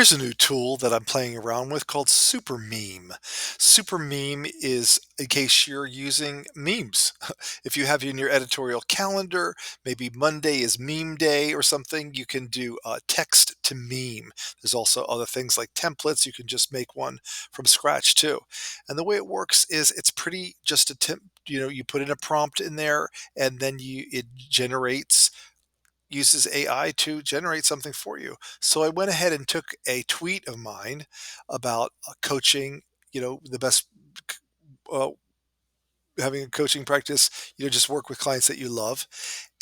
Here's a new tool that I'm playing around with called Supermeme. Supermeme is in case you're using memes. If you have in your editorial calendar, maybe Monday is meme day or something, you can do text to meme. There's also other things like templates. You can just make one from scratch too. And the way it works is it's pretty just a you put in a prompt in there and then it generates uses AI to generate something for you. So I went ahead and took a tweet of mine about coaching, the best, uh, having a coaching practice, just work with clients that you love.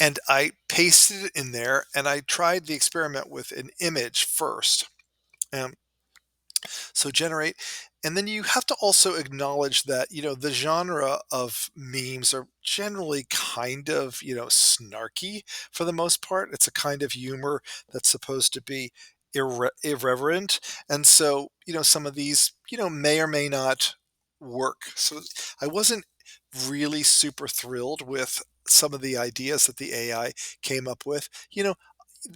And I pasted it in there and I tried the experiment with an image first. Um, so generate, and then you have to also acknowledge that, the genre of memes are generally kind of, snarky for the most part. It's a kind of humor that's supposed to be irreverent. And so, some of these, may or may not work. So I wasn't really super thrilled with some of the ideas that the AI came up with.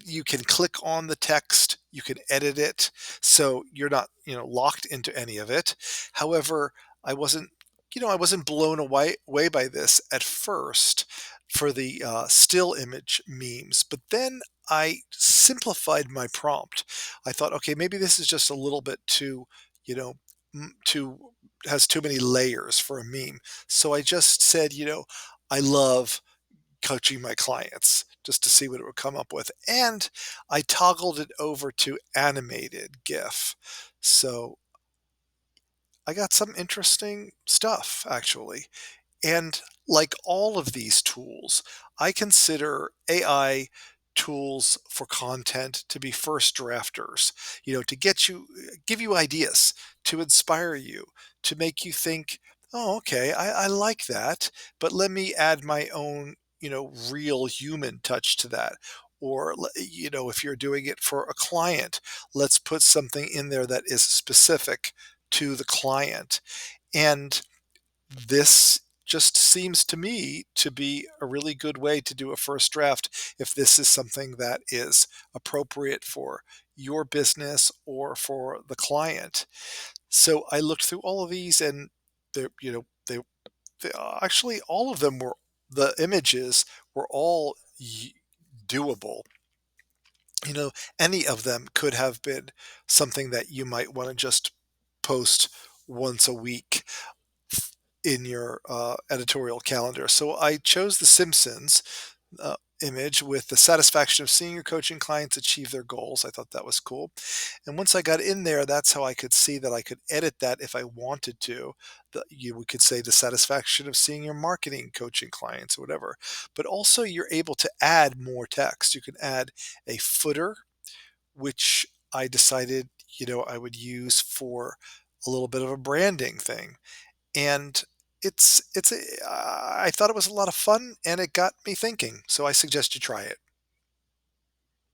You can click on the text, you can edit it, so you're not, locked into any of it. However, I wasn't, I wasn't blown away by this at first for the still image memes, but then I simplified my prompt. I thought, okay, maybe this is just a little bit too, you know, too has too many layers for a meme. So I just said, I love coaching my clients just to see what it would come up with. And I toggled it over to animated GIF. So I got some interesting stuff actually. And like all of these tools, I consider AI tools for content to be first drafters, to give you ideas, to inspire you, to make you think, oh, okay, I like that, but let me add my own, real human touch to that. Or, if you're doing it for a client, let's put something in there that is specific to the client. And this just seems to me to be a really good way to do a first draft if this is something that is appropriate for your business or for the client. So I looked through all of these and they actually all of them were the images were all doable. You know, any of them could have been something that you might want to just post once a week in your editorial calendar. So I chose The Simpsons image with the satisfaction of seeing your coaching clients achieve their goals. I thought that was cool. And once I got in there, that's how I could see that I could edit that if I wanted to. We could say the satisfaction of seeing your marketing coaching clients or whatever. But also, you're able to add more text. You can add a footer, which I decided, I would use for a little bit of a branding thing. And I thought it was a lot of fun and it got me thinking. So I suggest you try it.